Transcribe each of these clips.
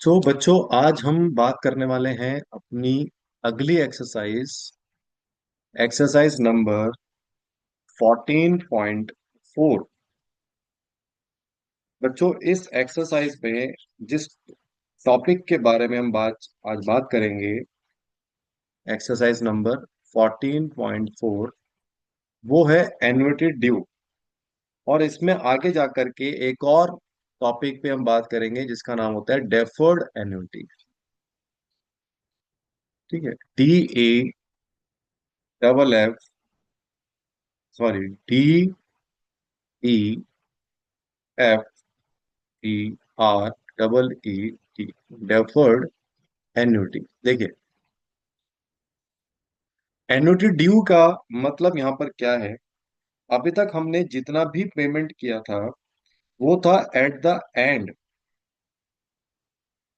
तो बच्चों, आज हम बात करने वाले हैं अपनी अगली एक्सरसाइज एक्सरसाइज नंबर 14.4। बच्चों, इस एक्सरसाइज में जिस टॉपिक के बारे में हम आज बात करेंगे, एक्सरसाइज नंबर 14.4, वो है एन्युटी ड्यू। और इसमें आगे जा करके एक और टॉपिक पे हम बात करेंगे जिसका नाम होता है डेफर्ड एन्युटी। ठीक है। DEFF, sorry, DEFFERED, deferred annuity. देखिए, एन्युटी ड्यू का मतलब यहाँ पर क्या है। अभी तक हमने जितना भी पेमेंट किया था वो था एट द एंड।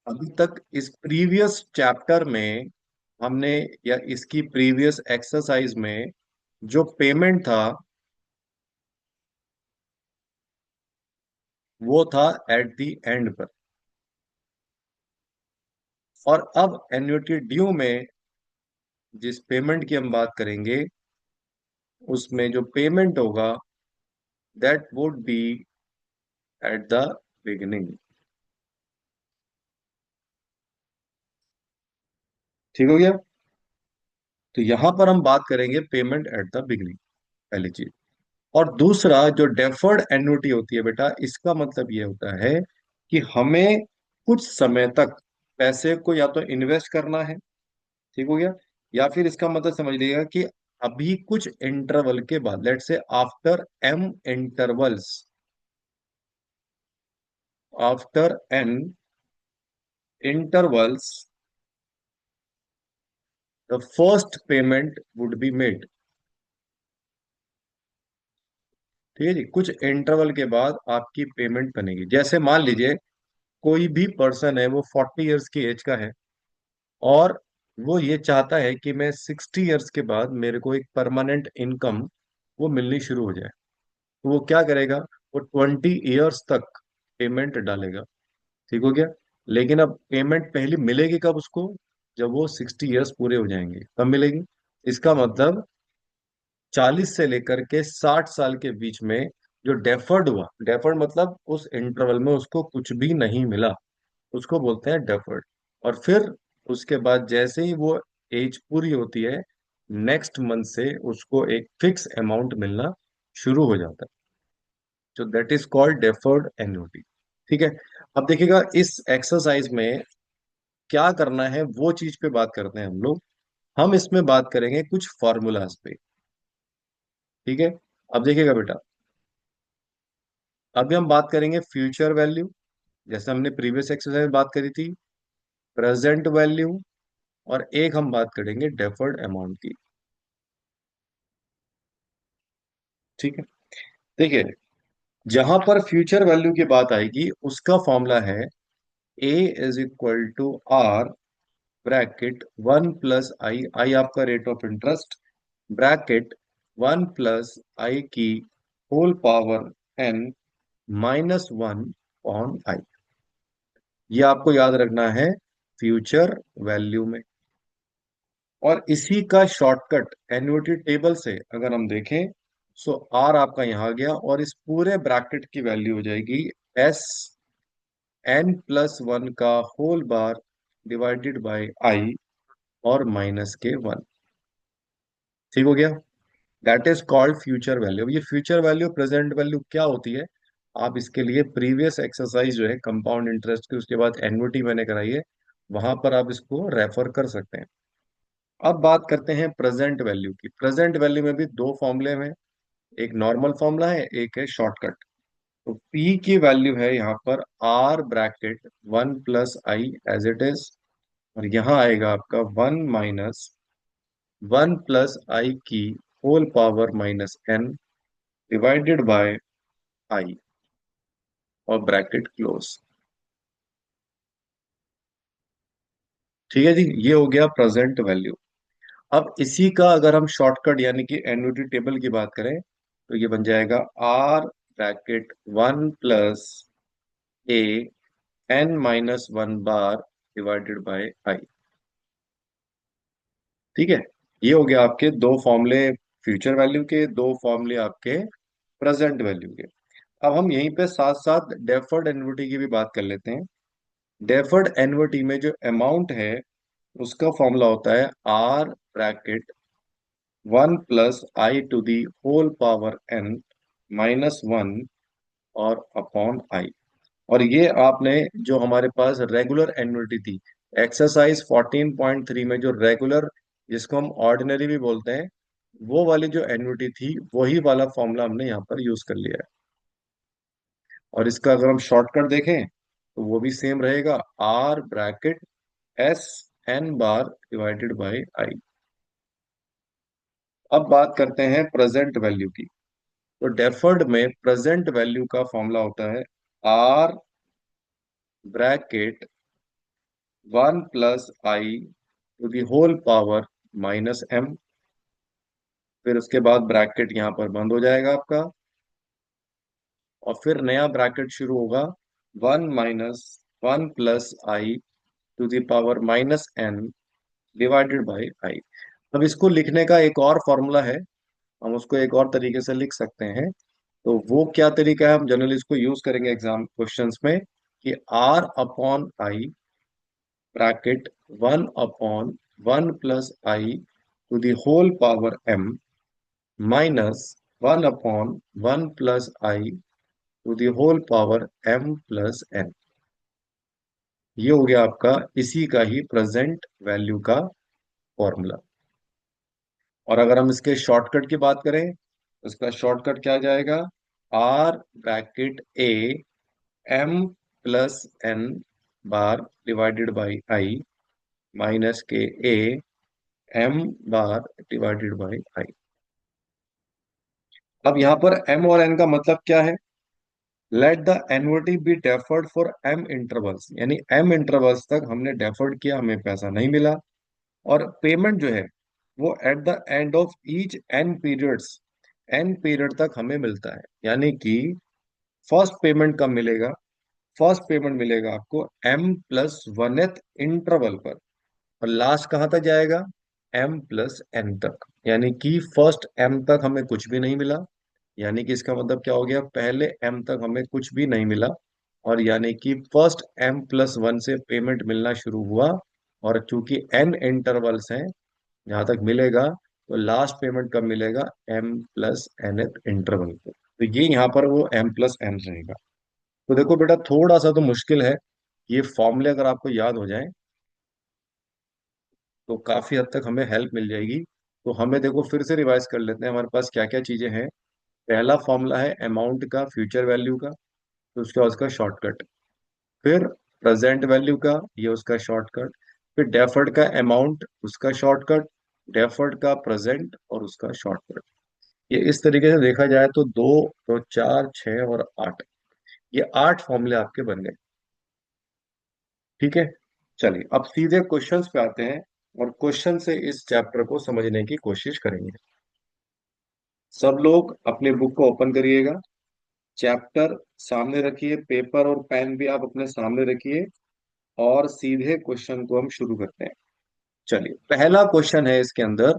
अभी तक इस प्रीवियस चैप्टर में हमने, या इसकी प्रीवियस एक्सरसाइज में जो पेमेंट था वो था एट द एंड पर। और अब एन्युटी ड्यू में जिस पेमेंट की हम बात करेंगे उसमें जो पेमेंट होगा that would be at the beginning. ठीक हो गया। तो यहां पर हम बात करेंगे पेमेंट एट द बिगिनिंग, पहली चीज। और दूसरा, जो डेफर्ड एन्युटी होती है बेटा, इसका मतलब ये होता है कि हमें कुछ समय तक पैसे को या तो इन्वेस्ट करना है। ठीक हो गया। या फिर इसका मतलब समझ लीजिएगा कि अभी कुछ इंटरवल के बाद, let's say after M intervals, after N intervals, the first payment would be made. ठीक है जी। कुछ इंटरवल के बाद आपकी पेमेंट बनेगी। जैसे मान लीजिए कोई भी पर्सन है, वो 40 इयर्स की एज का है, और वो ये चाहता है कि मैं 60 इयर्स के बाद मेरे को एक परमानेंट इनकम वो मिलनी शुरू हो जाए। तो वो क्या करेगा, वो 20 इयर्स तक पेमेंट डालेगा। ठीक हो गया। लेकिन अब पेमेंट पहली मिलेगी कब उसको, जब वो 60 इयर्स पूरे हो जाएंगे तब मिलेगी। इसका मतलब 40 से लेकर के 60 साल के बीच में जो डेफर्ड हुआ, डेफर्ड मतलब उस इंटरवल में उसको कुछ भी नहीं मिला, उसको बोलते हैं डेफर्ड। और फिर उसके बाद जैसे ही वो एज पूरी होती है, नेक्स्ट मंथ से उसको एक फिक्स अमाउंट मिलना शुरू हो जाता है। तो that is called deferred annuity. ठीक है। अब देखिएगा, इस एक्सरसाइज में क्या करना है वो चीज पे बात करते हैं हम लोग। हम इसमें बात करेंगे कुछ फॉर्मूलाज पे। ठीक है। अब देखिएगा बेटा, अभी हम बात करेंगे फ्यूचर वैल्यू, जैसे हमने प्रीवियस एक्सरसाइज में बात करी थी, प्रेजेंट वैल्यू, और एक हम बात करेंगे डेफर्ड अमाउंट की। ठीक है। देखिए, जहां पर फ्यूचर वैल्यू की बात आएगी उसका फॉर्मूला है A is equal to R, bracket 1 plus I, I आपका rate of interest, bracket 1 plus I की whole power N minus 1 on I. ये आपको याद रखना है फ्यूचर वैल्यू में। और इसी का शॉर्टकट एन्युटी टेबल से अगर हम देखें, सो आर आपका यहां आ गया, और इस पूरे ब्रैकेट की वैल्यू हो जाएगी एस n+1 का whole bar divided by I, और माइनस के 1। ठीक हो गया। That is called future value. ये फ्यूचर वैल्यू प्रेजेंट वैल्यू क्या होती है, आप इसके लिए प्रीवियस एक्सरसाइज जो है कंपाउंड इंटरेस्ट की, उसके बाद एन्युटी मैंने कराई है, वहां पर आप इसको रेफर कर सकते हैं। अब बात करते हैं प्रेजेंट वैल्यू की। प्रेजेंट वैल्यू में भी दो फॉर्मूले में, एक नॉर्मल फॉर्मूला है, एक है शॉर्टकट। तो P की वैल्यू है यहाँ पर R bracket 1 plus I as it is, और यहाँ आएगा आपका 1 - 1 प्लस आई की whole power minus N divided by I, और ब्रैकेट क्लोज। ठीक है जी। ये हो गया प्रेजेंट वैल्यू। अब इसी का अगर हम शॉर्टकट यानी कि एन्युटी टेबल की बात करें, तो ये बन जाएगा R bracket 1 plus A n-1 bar divided by I. ठीक है, ये हो गया आपके दो फॉर्मूले फ्यूचर वैल्यू के, दो फॉर्मूले आपके प्रेजेंट वैल्यू के। अब हम यहीं पे साथ साथ डेफर्ड एन्युटी की भी बात कर लेते हैं। डेफर्ड एन्युटी में जो अमाउंट है उसका फॉर्मूला होता है आर ब्रैकेट 1 + i⁻n -1 और अपॉन आई। और ये आपने जो हमारे पास रेगुलर एन्युटी थी, एक्सरसाइज 14.3 में जो रेगुलर, जिसको हम ऑर्डिनरी भी बोलते हैं, वो वाली जो एन्युटी थी वही वाला फॉर्मूला हमने यहाँ पर यूज कर लिया है। और इसका अगर हम शॉर्टकट देखें तो वो भी सेम रहेगा, R bracket n divided by I. अब बात करते हैं प्रेजेंट वैल्यू की। तो डेफर्ड में प्रेजेंट वैल्यू का फॉर्मूला होता है आर ब्रैकेट 1 + i⁻m। फिर उसके बाद ब्रैकेट यहां पर बंद हो जाएगा आपका, और फिर नया ब्रैकेट शुरू होगा, 1 - 1 + i⁻n डिवाइडेड बाय आई। अब इसको लिखने का एक और फॉर्मूला है, हम उसको एक और तरीके से लिख सकते हैं। तो वो क्या तरीका है, हम जनरली इसको यूज करेंगे एग्जाम क्वेश्चंस में, कि are upon I bracket 1/1 + i⁻m -1/1 + i⁻m+n। ये हो गया आपका इसी का ही प्रेजेंट वैल्यू का फॉर्मूला। और अगर हम इसके शॉर्टकट की बात करें, तो इसका शॉर्टकट क्या जाएगा, R bracket A m+n divided by I -के A m divided by I. अब यहाँ पर m और n का मतलब क्या है, let the annuity be deferred for m intervals, यानी m इंटरवल्स तक हमने डेफर्ड किया, हमें पैसा नहीं मिला, और पेमेंट जो है वो eight the end of each n periods, n period तक हमें मिलता है। यानी कि फर्स्ट पेमेंट कब मिलेगा, फर्स्ट पेमेंट मिलेगा आपको m+1th इंटरवल पर, और लास्ट कहां तक जाएगा, m+n तक। यानी कि फर्स्ट m तक हमें कुछ भी नहीं मिला, यानी कि इसका मतलब क्या हो गया, पहले m तक हमें कुछ भी नहीं मिला, और यानी कि फर्स्ट m+1 से पेमेंट मिलना शुरू हुआ, और चूंकि n इंटरवल्स हैं जहां तक मिलेगा, तो लास्ट पेमेंट कब मिलेगा, m+n इंटरवल पे। तो ये यहाँ पर वो m+n रहेगा। तो देखो बेटा, थोड़ा सा तो मुश्किल है, ये फॉर्मूले अगर आपको याद हो जाए तो काफी हद तक हमें हेल्प मिल जाएगी। तो हमें देखो फिर से रिवाइज कर लेते हैं, हमारे पास क्या क्या चीजें हैं। पहला फॉर्मूला है अमाउंट का, फ्यूचर वैल्यू का, तो उसका शॉर्टकट। फिर प्रेजेंट वैल्यू का, ये उसका शॉर्टकट। फिर डेफर्ड का अमाउंट, उसका शॉर्टकट। डेफर्ड का प्रेजेंट और उसका शॉर्टकट। ये इस तरीके से देखा जाए तो दो, तो चार, छह और आठ, ये 8 फॉर्मूले आपके बन गए। ठीक है, चलिए अब सीधे क्वेश्चंस पे आते हैं, और क्वेश्चन से इस चैप्टर को समझने की कोशिश करेंगे। सब लोग अपने बुक को ओपन करिएगा, चैप्टर सामने रखिए, पेपर और पेन भी आप अपने सामने रखिए, और सीधे क्वेश्चन को हम शुरू करते हैं। चलिए, पहला क्वेश्चन है इसके अंदर,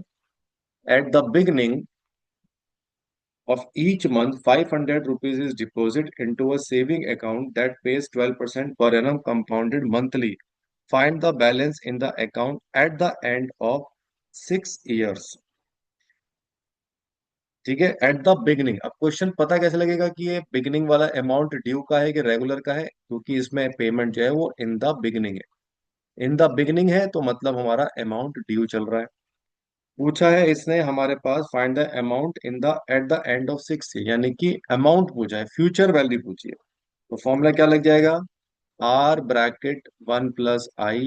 at the beginning of each month 500 rupees is deposited into a saving account that pays 12% per annum compounded monthly. Find the balance in the account at the end of 6 years. ठीक है, at the beginning. अब question पता कैसे लगेगा कि ये beginning वाला amount due का है कि रेगुलर का है, क्योंकि इसमें पेमेंट जो है वो इन द बिगनिंग है। इन द बिगनिंग है तो मतलब हमारा अमाउंट ड्यू चल रहा है। पूछा है इसने हमारे पास, find the amount in the at the end of 6 year, यानी कि अमाउंट पूछा है, फ्यूचर वैल्यू पूछी है। तो फॉर्मूला क्या लग जाएगा, R bracket 1 + i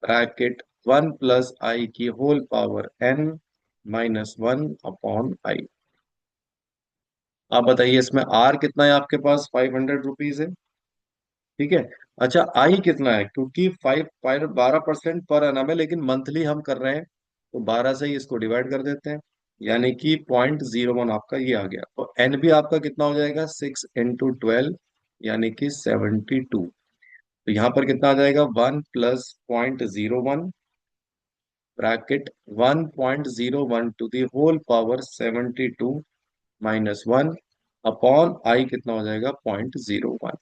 bracket 1 + i की होल पावर n -1/i। आप बताइए इसमें आर कितना है, आपके पास 500 रुपीज है। ठीक है, अच्छा आई कितना है, क्योंकि 12% पर एनम है, लेकिन मंथली हम कर रहे हैं, तो 12 से ही इसको डिवाइड कर देते हैं, यानी कि 0.01 आपका ये आ गया। तो एन भी आपका कितना हो जाएगा, 6 × 12, यानी कि 72। तो यहाँ पर कितना आ जाएगा, 1 + 0.01 bracket 1.01 to the whole power 72 -1 upon I कितना हो जाएगा, 0.01।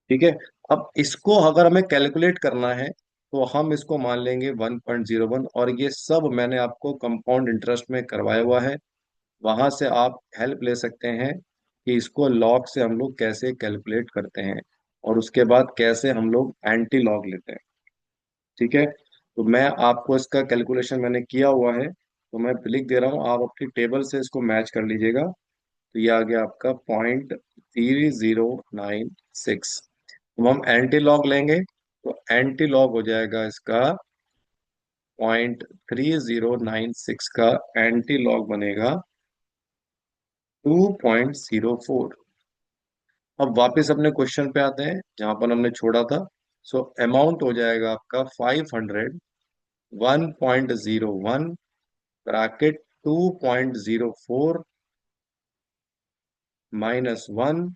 ठीक है। अब इसको अगर हमें कैलकुलेट करना है तो हम इसको मान लेंगे 1.01, और ये सब मैंने आपको कंपाउंड इंटरेस्ट में करवाया हुआ है। वहां से आप हेल्प ले सकते हैं कि इसको लॉग से हम लोग कैसे कैलकुलेट करते हैं, और उसके बाद कैसे हम लोग एंटी लॉग लेते हैं। ठीक है। तो मैं आपको इसका कैलकुलेशन मैंने किया हुआ है, तो मैं लिख दे रहा हूँ, आप अपनी टेबल से इसको मैच कर लीजिएगा। तो ये आ गया आपका 0.3096। तो हम एंटी लॉग लेंगे, तो एंटी लॉग हो जाएगा इसका 0.3096 का एंटी लॉग बनेगा 2.04। अब वापस अपने क्वेश्चन पे आते हैं जहां पर हमने छोड़ा था। सो अमाउंट हो जाएगा आपका 500 1.01 ब्रैकेट 2.04 -1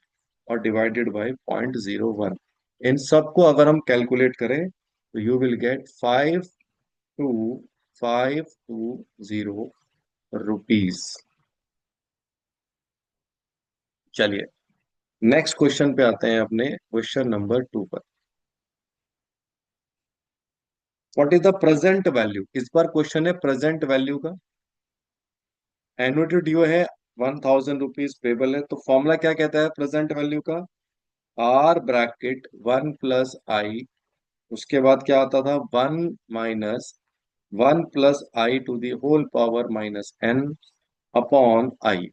और डिवाइडेड बाय 0.01। इन सबको अगर हम कैलकुलेट करें तो यू विल गेट 52520 रुपीज। चलिए नेक्स्ट क्वेश्चन पे आते हैं, अपने क्वेश्चन नंबर 2 पर। What is the present value, इस बार क्वेश्चन है प्रेजेंट वैल्यू का। एन्युटी ड्यू है 1000 रुपीज पेबल है, तो फॉर्मूला क्या कहता है प्रेजेंट वैल्यू का, आर ब्रैकेट 1 + i, उसके बाद क्या आता था 1 - 1 + i to the whole power -n upon I.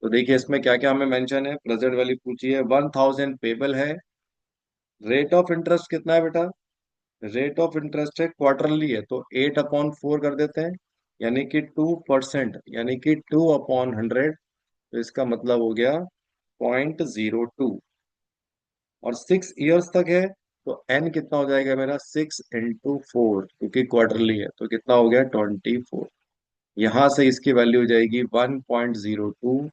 तो देखिए इसमें क्या क्या हमें मेंशन है, प्रेजेंट वैल्यू पूछी है, 1000 पेबल है। रेट ऑफ इंटरेस्ट कितना है बेटा, रेट ऑफ इंटरेस्ट है क्वार्टरली है, तो 8/4 कर देते हैं, यानी कि 2%, यानी कि 2/100। तो इसका मतलब हो गया 0.02, और 6 ईयर्स तक है। तो एन कितना हो जाएगा मेरा, 6 × 4, क्योंकि क्वार्टरली है, तो कितना हो गया 24। यहां से इसकी वैल्यू हो जाएगी 1.02।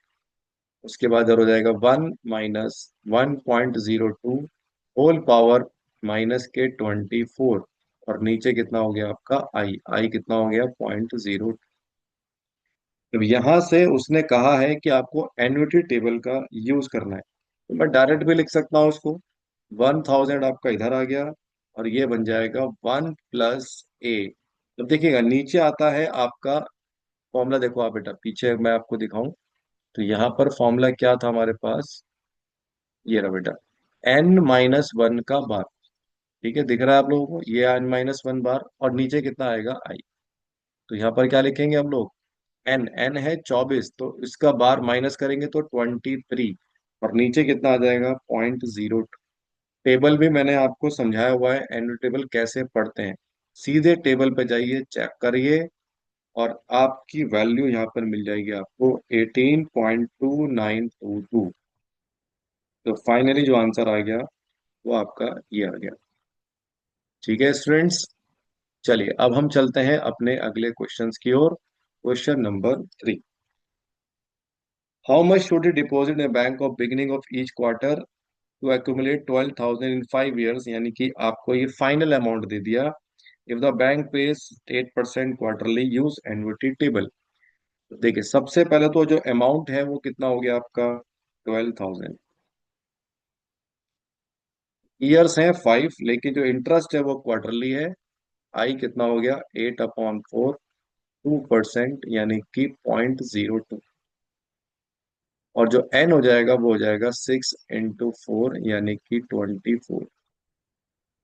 उसके बाद इधर हो जाएगा 1 - 1.02 होल पावर -के 24, और नीचे कितना हो गया आपका आई, आई कितना हो गया 0.0। तो यहां से उसने कहा है कि आपको एन्युटी टेबल का यूज करना है, तो मैं डायरेक्ट भी लिख सकता हूँ उसको। 1000 आपका इधर आ गया, और ये बन जाएगा 1 + a। तो देखिएगा नीचे आता है आपका फॉर्मूला, देखो आप बेटा पीछे मैं आपको दिखाऊं। तो यहाँ पर फॉर्मूला क्या था हमारे पास, ये रहा बेटा, n - 1 का बार। ठीक है, दिख रहा है आप लोगों को, ये n - 1 बार, और नीचे कितना आएगा आई। तो यहाँ पर क्या लिखेंगे हम लोग, एन एन है 24, तो इसका बार माइनस करेंगे तो 23, और नीचे कितना आ जाएगा 0.02। टेबल भी मैंने आपको समझाया हुआ है, एनुअल टेबल कैसे पढ़ते हैं। सीधे टेबल पे जाइए, चेक करिए, और आपकी वैल्यू यहाँ पर मिल जाएगी आपको 18.2922। तो फाइनली जो आंसर आ गया वो आपका ये आ गया। ठीक है स्टूडेंट्स, चलिए अब हम चलते हैं अपने अगले क्वेश्चंस की ओर। Question number 3, how much should you deposit in bank of beginning of each quarter to accumulate 12,000 in 5 years, यानी कि आपको ये फाइनल अमाउंट दे दिया। If the bank pays 8% quarterly, use annuity table. देखिए सबसे पहले तो जो अमाउंट है वो कितना हो गया आपका 12,000, ईयर्स हैं 5, लेकिन जो इंटरेस्ट है वो क्वार्टरली है। आई कितना हो गया 8/4, 2%, यानी कि 0.02, और जो एन हो जाएगा वो हो जाएगा 6 × 4, यानी कि 24।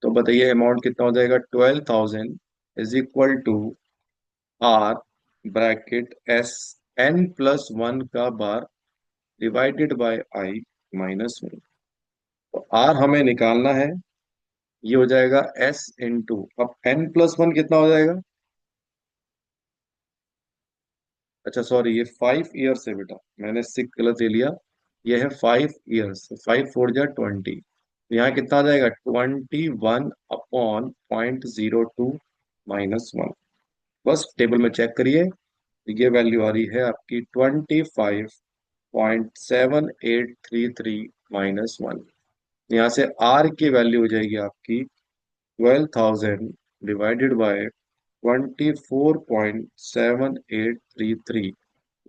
तो बताइए अमाउंट कितना हो जाएगा, 12,000 is equal to R bracket S n + 1 का बार डिवाइडेड बाय आई -1। तो आर हमें निकालना है, ये हो जाएगा एस इंटू, अब n + 1 कितना हो जाएगा, अच्छा सॉरी ये 5 ईयर्स है बेटा, मैंने 6 गलत ले लिया। ये है 5 ईयर्स, 5 × 4 = 20। यहाँ कितना आ जाएगा 21/0.02 -1। बस टेबल में चेक करिए, ये वैल्यू आ रही है आपकी 25.7833 -1। यहाँ से आर की वैल्यू हो जाएगी आपकी 12,000 divided by 24.7833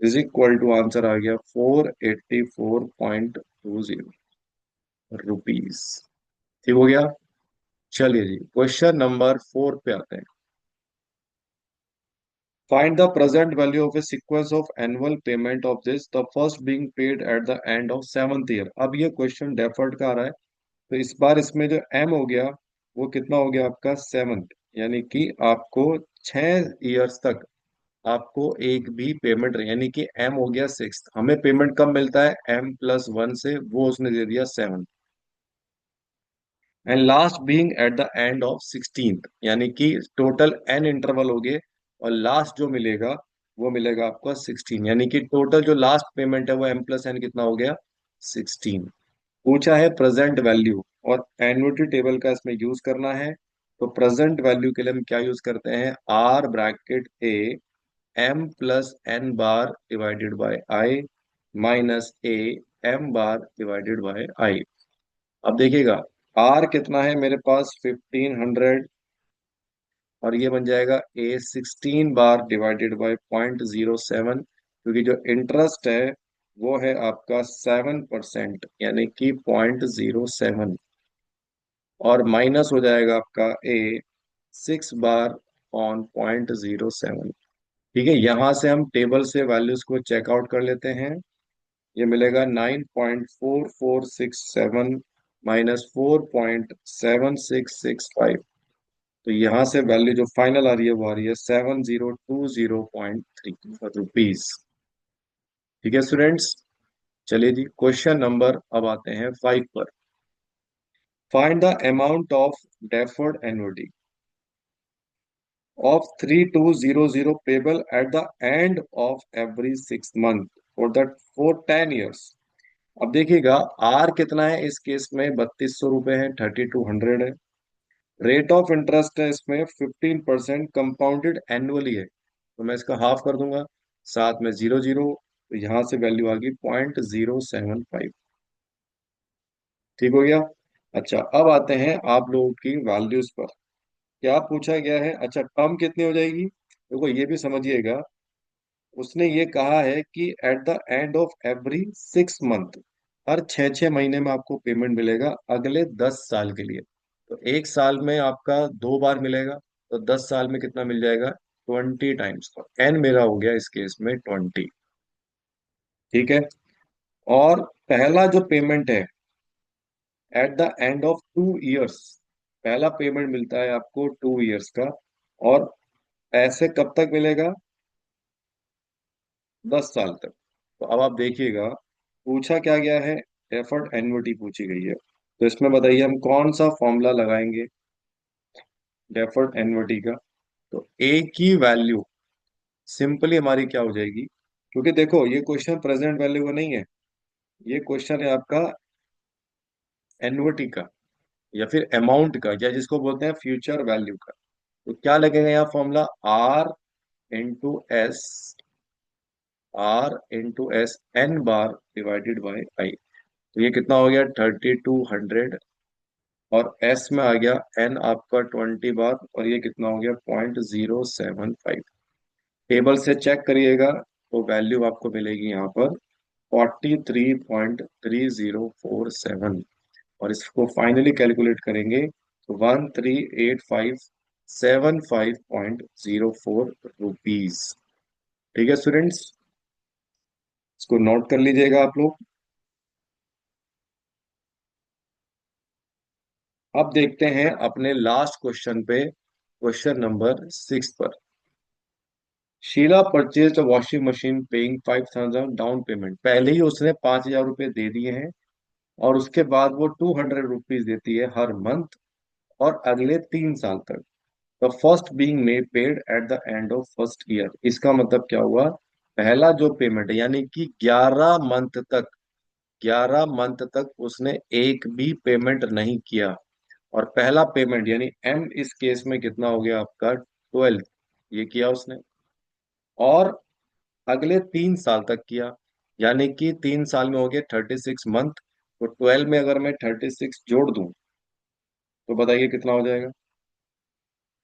is equal to answer आ गया 484.20 रुपीज। ठीक हो गया। चलिए जी, क्वेश्चन नंबर 4 पे आते हैं। Find the present value of a sequence of annual payment of this, the first being paid at the end of seventh year। अब ये क्वेश्चन डेफर्ड का आ रहा है, तो इस बार इसमें जो एम हो गया वो कितना हो गया आपका सेवन्थ, यानी कि आपको 6 इयर्स तक आपको एक भी पेमेंट, यानी कि एम हो गया सिक्स। हमें पेमेंट कब मिलता है? M+1 से, वो उसने दे दिया seven. And last being at the end of 16th, यानी कि टोटल एन इंटरवल हो गए और लास्ट जो मिलेगा वो मिलेगा आपको 16, यानी कि टोटल जो लास्ट पेमेंट है वो M+N कितना हो गया? 16। पूछा है प्रेजेंट वैल्यू, और एन्युटी टेबल का इसमें यूज करना है। तो प्रेजेंट वैल्यू के लिए हम क्या यूज करते हैं? R bracket A M+N bar divided by I minus A M bar divided by I. अब देखिएगा, आर कितना है मेरे पास? 1500, और ये बन जाएगा ए 16 बार डिवाइडेड बाय 0.07, क्योंकि जो इंटरेस्ट है वो है आपका 7%, यानी कि 0.07, और माइनस हो जाएगा आपका ए 6 बार ऑन 0.07। ठीक है, यहां से हम टेबल से वैल्यूज को चेकआउट कर लेते हैं। ये मिलेगा 9.4467 माइनस 4.7665। तो यहाँ से वैल्यू जो फाइनल आ रही है वो आ रही है 7020.3 रुपीज। ठीक है स्टूडेंट्स। चलिए जी, क्वेश्चन नंबर अब आते हैं 5 पर। Find the amount of deferred annuity of 3200 payable at the end of every 6 month for that for 10 years। अब देखिएगा, आर कितना है इस केस में? 3200 रुपये है, 3200 है। रेट ऑफ इंटरेस्ट है इसमें 15%, कंपाउंडेड एनुअली है, तो मैं इसका हाफ कर दूंगा, साथ में जीरो जीरो, तो यहां से वैल्यू आ गई 0.075। ठीक हो गया। अच्छा, अब आते हैं आप लोगों की वैल्यूज पर। क्या पूछा गया है? अच्छा, टर्म कितनी हो जाएगी? देखो ये भी समझिएगा, उसने ये कहा है कि at the end of every 6 month, हर 6 6 महीने में आपको पेमेंट मिलेगा अगले 10 साल के लिए। तो एक साल में आपका 2 बार मिलेगा, तो 10 साल में कितना मिल जाएगा? 20 टाइम्स। तो एन मेरा हो गया इस केस में 20। ठीक है। और पहला जो पेमेंट है eight the end of 2 years, पहला पेमेंट मिलता है आपको 2 इयर्स का, और ऐसे कब तक मिलेगा? 10 साल तक। तो अब आप देखिएगा, पूछा क्या गया है? एफर्ट एन्युटी पूछी गई है। तो इसमें बताइए हम कौन सा फॉर्मूला लगाएंगे डेफर्ड एन्युटी का? तो ए की वैल्यू सिंपली हमारी क्या हो जाएगी? क्योंकि देखो ये क्वेश्चन प्रेजेंट वैल्यू का नहीं है, ये क्वेश्चन है आपका एन्युटी का, या फिर अमाउंट का, या जिसको बोलते हैं फ्यूचर वैल्यू का। तो क्या लगेगा यहाँ formula? R into S, R into S N bar divided by I. तो ये कितना हो गया? 3200, और एस में आ गया एन आपका 20 बार, और ये कितना हो गया? 0.075। टेबल से चेक करिएगा तो वैल्यू आपको मिलेगी यहाँ पर 43.3047, और इसको फाइनली कैलकुलेट करेंगे तो 138575.04 रुपीज। ठीक है स्टूडेंट्स, इसको नोट कर लीजिएगा आप लोग। अब देखते हैं अपने लास्ट क्वेश्चन पे, क्वेश्चन नंबर 6 पर। Sheela purchase washing machine paying 5,000 down payment, पहले ही उसने 5,000 रुपये दे दिए हैं, और उसके बाद वो 200 रुपीज देती है हर मंथ, और अगले 3 साल तक। The first being may paid eight the end of first year. इसका मतलब क्या हुआ? पहला जो पेमेंट है, यानी कि 11 मंथ तक, 11 मंथ तक उसने एक भी पेमेंट नहीं किया, और पहला पेमेंट यानी एम इस केस में कितना हो गया आपका? 12, ये किया उसने, और अगले 3 साल तक किया, यानी कि 3 साल में हो गए 36 मंथ, तो 12 में अगर मैं 36 जोड़ दूं तो बताइए कितना हो जाएगा।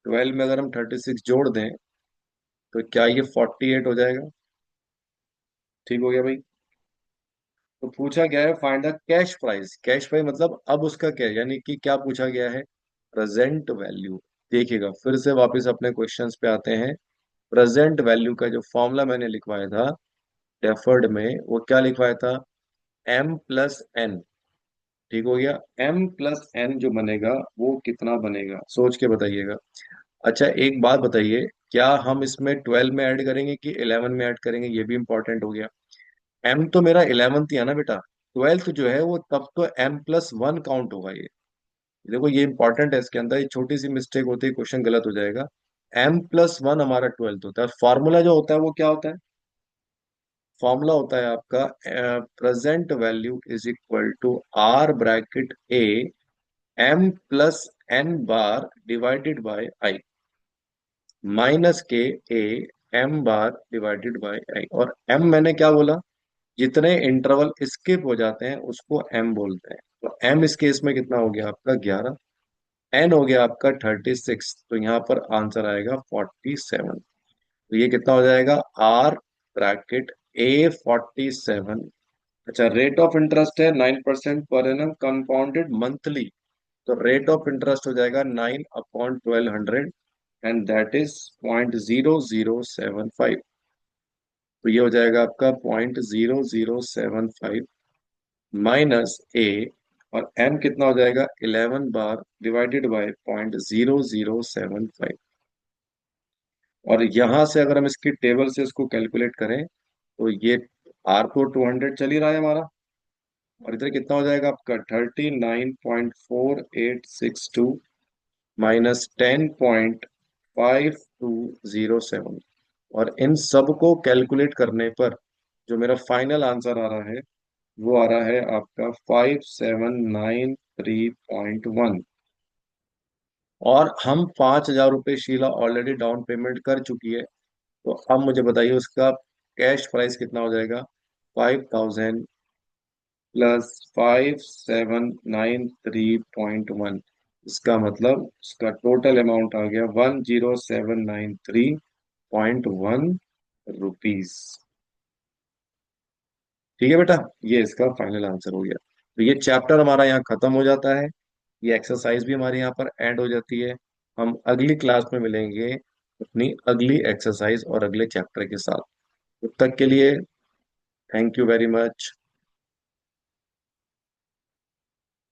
12 में अगर हम 36 जोड़ दें तो क्या ये 48 हो जाएगा। ठीक हो गया भाई। तो पूछा गया है find the cash price. Cash price मतलब अब उसका क्या है, यानी कि क्या पूछा गया है, प्रेजेंट वैल्यू। देखिएगा फिर से वापस अपने क्वेश्चंस पे आते हैं। प्रेजेंट वैल्यू का जो फॉर्मूला मैंने लिखवाया था डेफर्ड में, वो क्या लिखवाया था, एम प्लस एन। ठीक हो गया। एम प्लस एन जो बनेगा वो कितना बनेगा, सोच के बताइएगा। अच्छा एक बात बताइए, क्या हम इसमें 12 में ऐड करेंगे कि 11 में ऐड करेंगे, ये भी इंपॉर्टेंट हो गया। एम तो मेरा 11th ही है ना बेटा, 12th जो है वो तब तो एम प्लस वन काउंट होगा ये। देखो ये इंपॉर्टेंट है, इसके अंदर एक छोटी सी मिस्टेक होती है, क्वेश्चन गलत हो जाएगा। एम प्लस वन हमारा 12th होता है। फॉर्मूला जो होता है वो क्या होता है, फॉर्मूला होता है आपका present value is equal to R bracket A M plus N bar divided by I minus के A M bar divided by I. और एम मैंने क्या बोला, जितने इंटरवल स्किप हो जाते हैं उसको एम बोलते हैं। तो एम इस केस में कितना हो गया आपका 11, एन हो गया आपका 36, तो यहाँ पर आंसर आएगा 47। तो ये कितना हो जाएगा, आर ब्रैकेट ए 47। अच्छा रेट ऑफ इंटरेस्ट है 9% पर एनम कंपाउंडेड मंथली। तो रेट ऑफ इंटरेस्ट हो जाएगा 9/1200 एंड दैट इज 0.0075। तो ये हो जाएगा आपका 0.0075 माइनस ए, और एम कितना हो जाएगा 11 बार डिवाइडेड बाय 0.0075। और यहां से अगर हम इसकी टेबल से इसको कैलकुलेट करें तो ये आर तो 200 चल ही रहा है हमारा, और इधर कितना हो जाएगा आपका 39.4862 माइनस 10.5207। और इन सब को कैलकुलेट करने पर जो मेरा फाइनल आंसर आ रहा है वो आ रहा है आपका 5793.1। और हम 5,000 रुपये शीला ऑलरेडी डाउन पेमेंट कर चुकी है। तो अब मुझे बताइए उसका कैश प्राइस कितना हो जाएगा, 5,000 प्लस 5793.1। इसका मतलब इसका टोटल अमाउंट आ गया 10793.1 रुपीज। ठीक है बेटा, ये इसका फाइनल आंसर हो गया। तो ये चैप्टर हमारा यहाँ खत्म हो जाता है, ये एक्सरसाइज भी हमारे यहाँ पर एंड हो जाती है। हम अगली क्लास में मिलेंगे अपनी अगली एक्सरसाइज और अगले चैप्टर के साथ। तब तक के लिए थैंक यू वेरी मच।